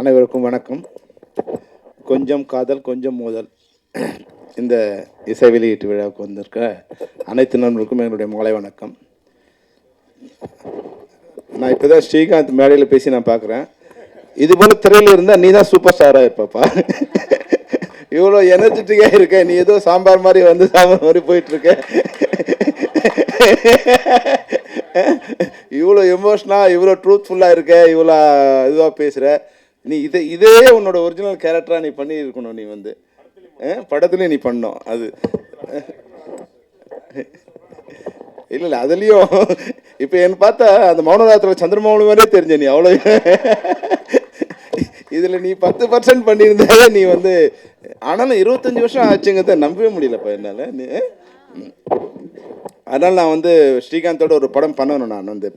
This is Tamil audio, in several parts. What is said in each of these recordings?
அனைவருக்கும் வணக்கம். கொஞ்சம் காதல் கொஞ்சம் மோதல் இந்த இசை வெளியீட்டு விழாவுக்கு வந்திருக்க அனைத்து நண்பர்களுக்கும் என்னுடைய மாலை வணக்கம். நான் இப்போ தான் ஸ்ரீகாந்த் மேடையில் பேசி நான் பார்க்குறேன். இது போல் திரையில் இருந்தால் நீ தான் சூப்பர் ஸ்டாராக இருப்பப்பா. இவ்வளோ எனர்ஜெட்டிக்காக இருக்க, நீ ஏதோ சாம்பார் மாதிரி வந்து சாம்பார் மாதிரி போயிட்டுருக்க. இவ்வளோ எமோஷனாக இவ்வளோ ட்ரூத்ஃபுல்லாக இருக்க, இவ்வளோ இதுவாக பேசுகிற, நீ இதே உன்னோட ஒரிஜினல் கேரக்டராக நீ பண்ணியிருக்கணும். நீ வந்து படத்துலேயும் நீ பண்ணோம். அது இல்லை அதுலேயும் இப்போ என்ன பார்த்தா அந்த மௌனராத்திர சந்திரமௌலி மாதிரியே தெரிஞ்ச நீ அவ்வளோ. இதில் நீ 10% பண்ணியிருந்தாலே நீ வந்து, ஆனாலும் 25 வருஷம் ஆச்சுங்கிறத நம்பவே முடியலப்பா என்னால். நீ அதனால் நான் வந்து ஸ்ரீகாந்தோட ஒரு படம் பண்ணணும். நான் வந்து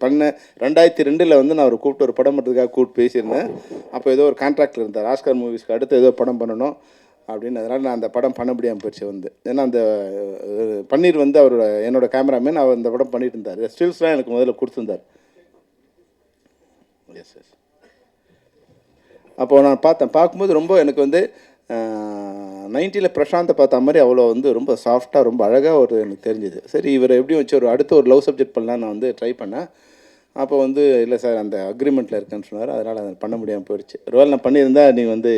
2002 வந்து நான் ஒரு கூப்பிட்டு ஒரு படம் பண்ணுறதுக்காக கூப்பிட்டு பேசியிருந்தேன். அப்போ ஏதோ ஒரு கான்ட்ராக்டில் இருந்தார். ஆஸ்கர் மூவிஸ்க்கு அடுத்து ஏதோ படம் பண்ணணும் அப்படின்னு. அதனால் நான் அந்த படம் பண்ண முடியாமல் போயிடுச்சு வந்து. ஏன்னா அந்த பன்னீர் வந்து அவரோட என்னோட கேமராமேன், அவர் அந்த படம் பண்ணிட்டு இருந்தார். ஸ்டில்ஸ்லாம் எனக்கு முதல்ல கொடுத்துருந்தார். S S. அப்போது நான் பார்க்கும்போது ரொம்ப எனக்கு வந்து 90ல் பிரசாந்தை பார்த்த மாதிரி அவ்வளோ வந்து ரொம்ப சாஃப்டாக ரொம்ப அழகாக ஒரு எனக்கு தெரிஞ்சுது. சரி இவரை எப்படியும் வச்சு அடுத்த ஒரு லவ் சப்ஜெக்ட் பண்ணலாம் நான் வந்து ட்ரை பண்ணேன். அப்போ வந்து இல்லை சார் அந்த அக்ரிமெண்ட்டில் இருக்குன்னு சொன்னார். அதனால் அதை பண்ண முடியாமல் போயிடுச்சு. ஒரு வேளை நான் பண்ணியிருந்தா நீ வந்து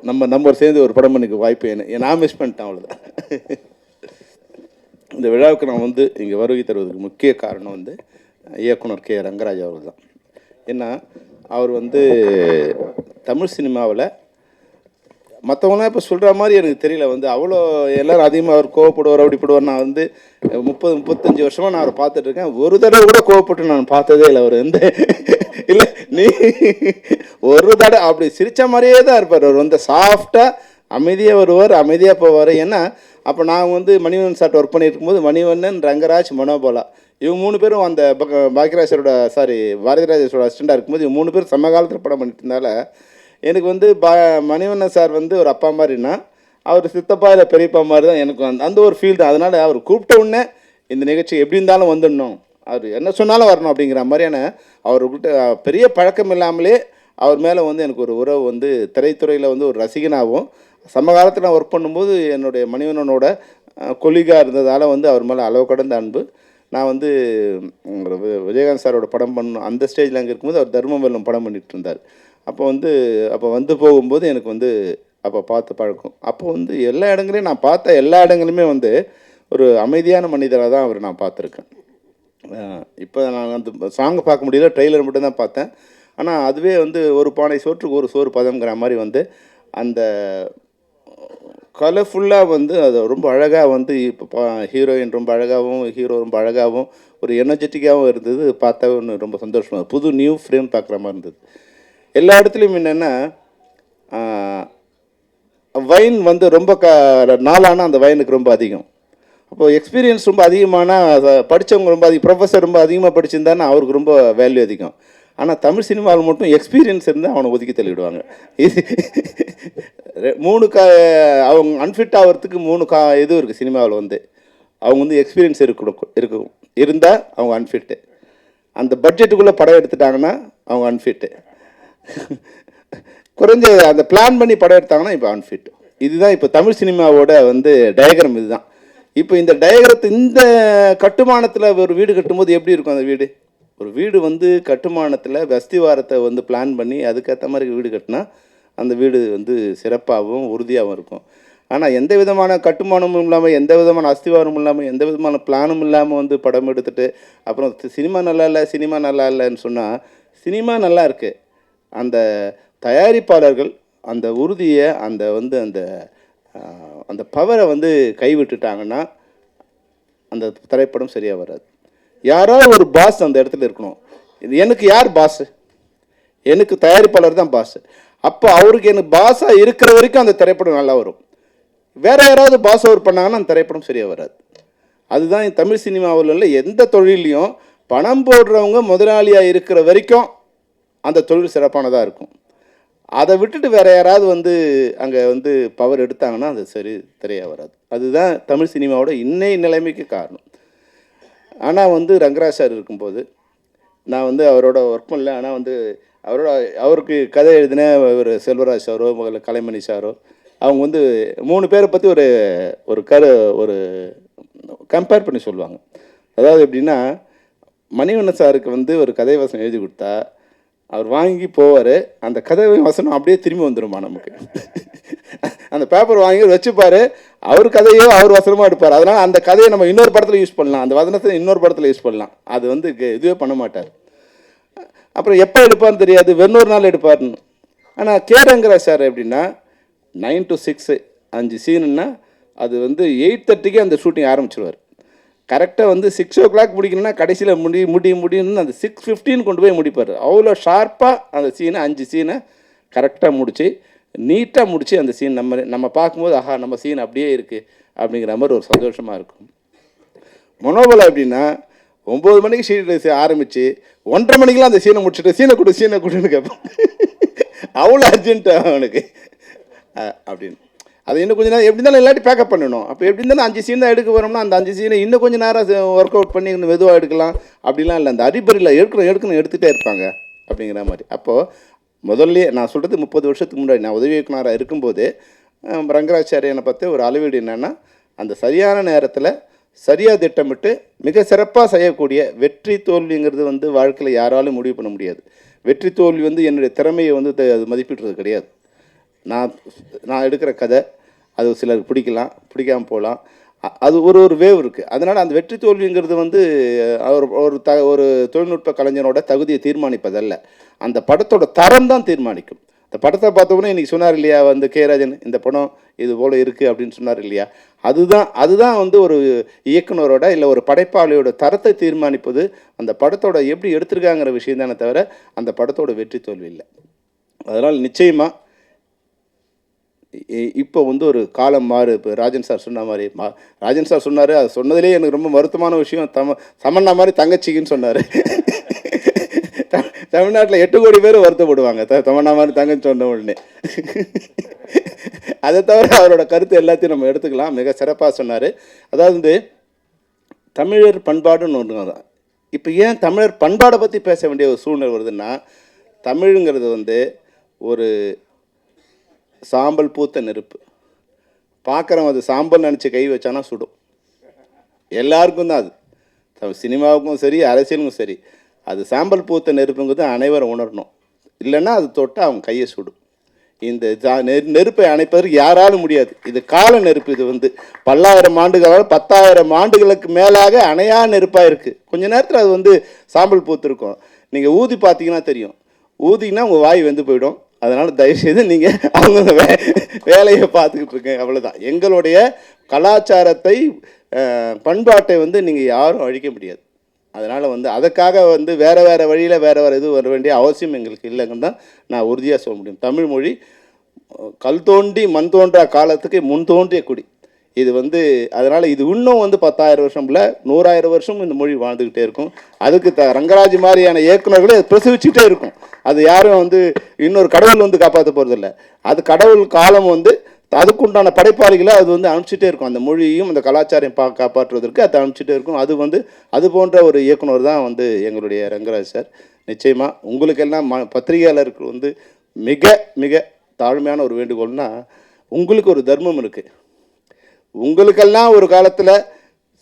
நம்ம சேர்ந்து ஒரு படம் பண்ணிக்க வாய்ப்பு நான் மிஸ் பண்ணிட்டேன், அவ்வளோதான். இந்த விழாவுக்கு நான் வந்து இங்கே வருகை தருவதற்கு முக்கிய காரணம் வந்து இயக்குனர் கே ரங்கராஜ் அவர்கள் தான். ஏன்னா அவர் வந்து தமிழ் சினிமாவில் மற்றவங்களாம் இப்போ சொல்கிற மாதிரி எனக்கு தெரியல வந்து அவ்வளோ எல்லோரும் அதிகமாக அவர் கோவப்படுவார் அப்படிப்படுவார். நான் வந்து 30-35 வருஷமாக நான் அவரை பார்த்துட்ருக்கேன். ஒரு தடவை கூட கோவப்பட்டு நான் பார்த்ததே இல்லை. அவர் வந்து இல்லை நீ ஒரு தடவை அப்படி சிரித்த மாதிரியே தான் இருப்பார். அவர் வந்து சாஃப்டாக அமைதியாக வருவார், அமைதியாக போவார். ஏன்னா அப்போ நான் வந்து மணிவண்ணன் சார்ட்ட ஒர்க் பண்ணிட்டு இருக்கும்போது மணிவண்ணன், ரங்கராஜ், மனோபாலா இவங்க 3 பேரும் அந்த பாக்யராஜரோட பாரதிராஜரோட அசிஸ்டண்டாக இருக்கும்போது இவங்க 3 பேரும் சமகாலத்தில் படம் பண்ணிட்டு இருந்தால எனக்கு வந்து மணிவண்ணன் சார் வந்து ஒரு அப்பா மாதிரினா அவர் சித்தப்பா இல்லை பெரியப்பா மாதிரி தான் எனக்கு அந்த ஒரு ஃபீல் தான். அதனால் அவர் கூப்பிட்ட உடனே இந்த நிகழ்ச்சி எப்படி இருந்தாலும் வந்துடணும், அவர் என்ன சொன்னாலும் வரணும் அப்படிங்கிற மாதிரியான அவர்கிட்ட பெரிய பழக்கம் இல்லாமலே அவர் மேலே வந்து எனக்கு ஒரு உறவு வந்து திரைத்துறையில் வந்து ஒரு ரசிகனாகவும் சமகாலத்தில் நான் ஒர்க் பண்ணும்போது என்னுடைய மணிவண்ணனோட கொலிகாக இருந்ததால் வந்து அவர் மேலே அளவு கடந்த அன்பு. நான் வந்து விஜயகாந்த் சாரோட படம் பண்ணணும் அந்த ஸ்டேஜில் அங்கே இருக்கும்போது அவர் தர்மம் வெல்லும் படம் பண்ணிகிட்டு இருந்தார். அப்போ வந்து போகும்போது எனக்கு வந்து அப்போ பார்த்து பழக்கம். அப்போ வந்து எல்லா இடங்களையும் நான் பார்த்த எல்லா இடங்களுமே வந்து ஒரு அமைதியான மனிதராக தான் அவர் நான் பார்த்துருக்கேன். இப்போ நான் அந்த சாங்கை பார்க்க முடியல, ட்ரெய்லர் மட்டும்தான் பார்த்தேன். ஆனால் அதுவே வந்து ஒரு பானை சோற்றுக்கு ஒரு சோறு பதம்ங்கிற மாதிரி வந்து அந்த கலர்ஃபுல்லாக வந்து அது ரொம்ப அழகாக வந்து இப்போ ஹீரோயின் ரொம்ப அழகாகவும் ஹீரோ ரொம்ப அழகாகவும் ஒரு எனர்ஜெட்டிக்காகவும் இருந்தது. பார்த்தா ஒன்று ரொம்ப சந்தோஷமாக புது நியூ ஃப்ரேம் பார்க்குற மாதிரி இருந்தது. எல்லா இடத்துலையும் என்னென்னா வைன் வந்து ரொம்ப நாளானால் அந்த வைனுக்கு ரொம்ப அதிகம். அப்போது எக்ஸ்பீரியன்ஸ் ரொம்ப அதிகமானால் படித்தவங்க ரொம்ப ப்ரொஃபஸர் ரொம்ப அதிகமாக படிச்சிருந்தானா அவருக்கு ரொம்ப வேல்யூ அதிகம். ஆனால் தமிழ் சினிமாவில் மட்டும் எக்ஸ்பீரியன்ஸ் இருந்தால் அவனை ஒதுக்கி தள்ளிவிடுவாங்க. இது 3 அவங்க அன்ஃபிட் ஆகிறதுக்கு 3 இது இருக்குது சினிமாவில் வந்து. அவங்க வந்து எக்ஸ்பீரியன்ஸ் இருக்கும் இருந்தால் அவங்க அன்ஃபிட்டு, அந்த பட்ஜெட்டுக்குள்ளே படம் எடுத்துட்டாங்கன்னா அவங்க அன்ஃபிட்டு, குறைஞ்ச அந்த பிளான் பண்ணி படம் எடுத்தாங்கன்னா இப்போ அன்ஃபிட். இதுதான் இப்போ தமிழ் சினிமாவோட வந்து டயக்ராம் இதுதான். இப்போ இந்த டயக்ரத்தை இந்த கட்டுமானத்தில் ஒரு வீடு கட்டும்போது எப்படி இருக்கும் அந்த வீடு? ஒரு வீடு வந்து கட்டுமானத்தில் அஸ்திவாரத்தை வந்து பிளான் பண்ணி அதுக்கேற்ற மாதிரி வீடு கட்டினா அந்த வீடு வந்து சிறப்பாகவும் உறுதியாகவும் இருக்கும். ஆனால் எந்த விதமான கட்டுமானமும் இல்லாமல் எந்த விதமான அஸ்திவாரமும் இல்லாமல் எந்த விதமான பிளானும் இல்லாமல் வந்து படம் எடுத்துகிட்டு அப்புறம் சினிமா நல்லா இல்லைன்னு சொன்னால் சினிமா நல்லா இருக்குது, அந்த தயாரிப்பாளர்கள் அந்த உறுதியை அந்த வந்து அந்த பவரை வந்து கைவிட்டுட்டாங்கன்னா அந்த திரைப்படம் சரியாக வராது. யாராவது ஒரு பாஸ் அந்த இடத்துல இருக்கணும். எனக்கு யார் பாஸு? எனக்கு தயாரிப்பாளர் தான் பாஸு. அப்போ அவருக்கு எனக்கு பாஸாக இருக்கிற வரைக்கும் அந்த திரைப்படம் நல்லா வரும். வேறு யாராவது பாஸ் ஓவர் பண்ணாங்கன்னா அந்த திரைப்படம் சரியாக வராது. அதுதான் தமிழ் சினிமாவில் உள்ள எந்த தொழிலையும் பணம் போடுறவங்க முதலாளியாக இருக்கிற வரைக்கும் அந்த தொழில் சிறப்பானதாக இருக்கும். அதை விட்டுட்டு வேறு யாராவது வந்து அங்கே வந்து பவர் எடுத்தாங்கன்னா அது சரியாக வராது. அதுதான் தமிழ் சினிமாவோட இன்னைய நிலைமைக்கு காரணம். ஆனால் வந்து ரங்கராஜ் சார் இருக்கும்போது நான் வந்து அவரோட ஒர்க் பண்ணல. ஆனால் வந்து அவருக்கு கதை எழுதின ஒரு செல்வராஜ் சாரோ முதல்ல கலைமணி சாரோ அவங்க வந்து 3 பேரை பற்றி ஒரு ஒரு ஒரு கம்பேர் பண்ணி சொல்லுவாங்க. அதாவது எப்படின்னா, மணிவண்ணன் சாருக்கு வந்து ஒரு கதை வசனம் எழுதி கொடுத்தா அவர் வாங்கி போவார். அந்த கதை வசனம் அப்படியே திரும்பி வந்துடுமா நமக்கு. அந்த பேப்பர் வாங்கி வச்சுப்பார். அவர் கதையோ அவர் வசனமாக எடுப்பார். அதனால் அந்த கதையை நம்ம இன்னொரு படத்தில் யூஸ் பண்ணலாம், அந்த வசனத்தை இன்னொரு படத்தில் யூஸ் பண்ணலாம். அது வந்து இதுவே பண்ண மாட்டார். அப்புறம் எப்போ எடுப்பார்னு தெரியாது, வெண்ணொரு நாள் எடுப்பார்னு. ஆனால் ரங்கராஜ் சார் எப்படின்னா 9 to 6 5 சீனுன்னா அது வந்து 8:30க்கே அந்த ஷூட்டிங் ஆரம்பிச்சிருவார். கரெக்டாக வந்து 6 o'clock முடிக்கணும்னா கடைசியில் முடியும்னு அந்த 6:15 கொண்டு போய் முடிப்பார். அவ்வளோ ஷார்ப்பாக அந்த சீனை 5 சீனை கரெக்டாக முடித்து நீட்டாக முடித்து அந்த சீன் நம்ம பார்க்கும்போது ஆஹா நம்ம சீன் அப்படியே இருக்குது அப்படிங்கிற மாதிரி ஒரு சந்தோஷமாக இருக்கும். மனோபலம் எப்படின்னா 9 மணிக்கு ஷீட் ஆரம்பித்து 1:30 மணிக்கெலாம் அந்த சீனை முடிச்சுட்டு சீனை கொடுன்னு கேட்பான். அவ்வளோ அர்ஜென்ட்டு அவனுக்கு அப்படின்னு. அது இன்னும் கொஞ்சம் நேரம் எப்படி இருந்தாலும் எல்லாத்தையும் பேக்கப் பண்ணணும். அப்போ எப்படி இருந்தாலும் 5 சீன் தான் எடுக்க வரோம்னா அந்த 5 சீனை இன்னும் கொஞ்சம் நேரம் ஒர்க் அவுட் பண்ணி இன்னும் மெதுவாக எடுக்கலாம் அப்படிலாம் இல்லை. அந்த அரிபரியில் எடுத்துகிட்டே இருப்பாங்க அப்படிங்கிற மாதிரி. அப்போது முதல்ல நான் சொல்கிறது 30 வருஷத்துக்கு முன்னாடி நான் உதவி இயக்குனராக இருக்கும்போது ரங்கராச்சாரியனை பற்றி ஒரு அளவீடு என்னென்னா, அந்த சரியான நேரத்தில் சரியாக திட்டமிட்டு மிக சிறப்பாக செய்யக்கூடிய வெற்றி தோல்விங்கிறது வந்து வாழ்க்கையில் யாராலும் முடிவு பண்ண முடியாது. வெற்றி தோல்வி வந்து என்னுடைய திறமையை வந்து அது மதிப்பிடுறது கிடையாது. நான் எடுக்கிற கதை அது சிலருக்கு பிடிக்கலாம், பிடிக்காமல் போகலாம். அது ஒரு வேவ் இருக்குது. அதனால் அந்த வெற்றி தோல்விங்கிறது வந்து ஒரு தொழில்நுட்ப கலைஞனோட தகுதியை தீர்மானிப்பதல்ல, அந்த படத்தோட தரம் தான் தீர்மானிக்கும். இந்த படத்தை பார்த்தோன்னே இன்றைக்கி சொன்னார் இல்லையா வந்து ராஜன், இந்த படம் இது போல் இருக்குது அப்படின்னு சொன்னார் இல்லையா, அதுதான் வந்து ஒரு இயக்குனரோட இல்லை ஒரு படைப்பாளியோட தரத்தை தீர்மானிப்பது அந்த படத்தோட எப்படி எடுத்திருக்காங்கிற விஷயம் தானே தவிர அந்த படத்தோட வெற்றி தோல்வி இல்லை. அதனால் நிச்சயமாக இப்போ வந்து ஒரு காலம் மாறு. இப்போ ராஜன் சார் சொன்ன மாதிரி ராஜன் சார் சொன்னார், அது சொன்னதுலேயே எனக்கு ரொம்ப வருத்தமான விஷயம், சமண்ணா மாதிரி தங்கச்சிக்குன்னு சொன்னார். தமிழ்நாட்டில் 8 கோடி பேர் வருத்தப்படுவாங்க தமன்னா மாதிரி தங்கன்னு சொன்ன உடனே. அதை தவிர அவரோட கருத்து எல்லாத்தையும் நம்ம எடுத்துக்கலாம். மிக சிறப்பாக சொன்னார். அதாவது வந்து தமிழர் பண்பாடுன்னு ஒன்று தான். இப்போ ஏன் தமிழர் பண்பாடை பற்றி பேச வேண்டிய ஒரு சூழ்நிலை வருதுன்னா, தமிழுங்கிறது வந்து ஒரு சாம்பல் பூத்த நெருப்பு. பார்க்குறவன் அது சாம்பல் நினச்சி கை வச்சானா சுடும். எல்லாருக்கும் தான் அது, சினிமாவுக்கும் சரி அரசியலுக்கும் சரி. அது சாம்பல் பூத்த நெருப்புங்கிறது அனைவரும் உணரணும். இல்லைன்னா அது தொட்டால் அவங்க கையை சுடும். இந்த நெருப்பை அணைப்பதற்கு யாராலும் முடியாது. இது கால நெருப்பு. இது வந்து பல்லாயிரம் ஆண்டுகளால் 10,000 ஆண்டுகளுக்கு மேலாக அணையா நெருப்பாக இருக்குது. கொஞ்ச நேரத்தில் அது வந்து சாம்பல் பூத்துருக்கும். நீங்கள் ஊதி பார்த்தீங்கன்னா தெரியும். ஊதிங்கன்னா உங்கள் வாய் வெந்து போயிடும். அதனால் தயவுசெய்து நீங்கள் அவங்க வேலையை பார்த்துக்கிட்டு இருக்கேன், அவ்வளோதான். எங்களுடைய கலாச்சாரத்தை பண்பாட்டை வந்து நீங்கள் யாரும் அழிக்க முடியாது. அதனால் வந்து அதுக்காக வந்து வேறு வழியில் வேறு இது வர வேண்டிய அவசியம் எங்களுக்கு இல்லைங்கன்னு தான் நான் உறுதியாக சொல்ல முடியும். தமிழ் மொழி கல் தோண்டி மண் தோன்றா காலத்துக்கு முன் தோன்றிய குடி. இது வந்து அதனால் இது இன்னும் வந்து 10,000 வருஷம் இல்லை, 100,000 வருஷம் இந்த மொழி வாழ்ந்துக்கிட்டே இருக்கும். அதுக்கு ரங்கராஜ் மாதிரியான இயக்குநர்களே அது பிரசவிச்சுட்டே இருக்கும். அது யாரும் வந்து இன்னொரு கடவுள் வந்து காப்பாற்ற போகிறதில்ல. அது கடவுள் காலம் வந்து அதுக்குண்டான படைப்பாளிகளை அது வந்து அனுப்பிச்சிட்டே இருக்கும். அந்த மொழியையும் அந்த கலாச்சாரம் காப்பாற்றுவதற்கு அது அனுப்பிச்சிட்டே இருக்கும். அது வந்து அது போன்ற ஒரு இயக்குனர் தான் வந்து எங்களுடைய ரங்கராஜ் சார். நிச்சயமாக உங்களுக்கெல்லாம் பத்திரிகையாளருக்கு வந்து மிக மிக தாழ்மையான ஒரு வேண்டுகோள்னா, உங்களுக்கு ஒரு தர்மம் இருக்குது. உங்களுக்கெல்லாம் ஒரு காலத்தில்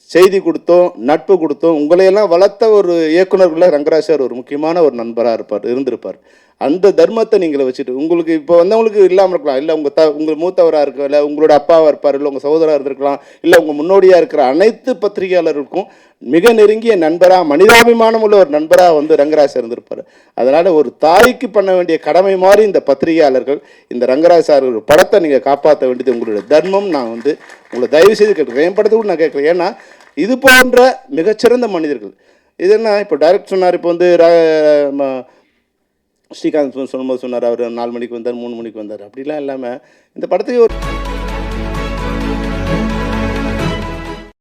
செய்தி கொடுத்தோம், நட்பு கொடுத்தோம், உங்களையெல்லாம் வளர்த்த ஒரு இயக்குநர்களில் ரங்கராஜ் சார் ஒரு முக்கியமான ஒரு நண்பராக இருந்திருப்பார். அந்த தர்மத்தை நீங்களை வச்சுட்டு உங்களுக்கு இப்போ வந்தவங்களுக்கு இல்லாமல் இருக்கலாம். இல்லை உங்கள் மூத்தவராக இருக்க, இல்லை உங்களோட அப்பாவாக இருப்பார், இல்லை உங்கள் சகோதராக இருந்திருக்கலாம், இல்லை உங்கள் முன்னோடியாக இருக்கிற அனைத்து பத்திரிகையாளருக்கும் மிக நெருங்கிய நண்பராக, மனிதாபிமானம் உள்ள ஒரு நண்பராக வந்து ரங்கராஜ் இருந்திருப்பார். அதனால் ஒரு தாய்க்கு பண்ண வேண்டிய கடமை மாதிரி இந்த பத்திரிகையாளர்கள் இந்த ரங்கராஜ் சார் ஒரு படத்தை நீங்கள் காப்பாற்ற வேண்டியது உங்களுடைய தர்மம். நான் வந்து உங்களை தயவு செய்து கேட்குறேன். என் படத்தை கூட நான் கேட்குறேன். ஏன்னா இது போன்ற மிகச்சிறந்த மனிதர்கள் இது என்ன இப்போ டைரக்டர் சொன்னார். இப்போ வந்து ஸ்ரீகாந்த் சொல்லும்போது சொன்னார் அவர் 4 மணிக்கு வந்தார், 3 மணிக்கு வந்தார். அப்படிலாம் இல்லாமல் இந்த படத்துக்கு ஒரு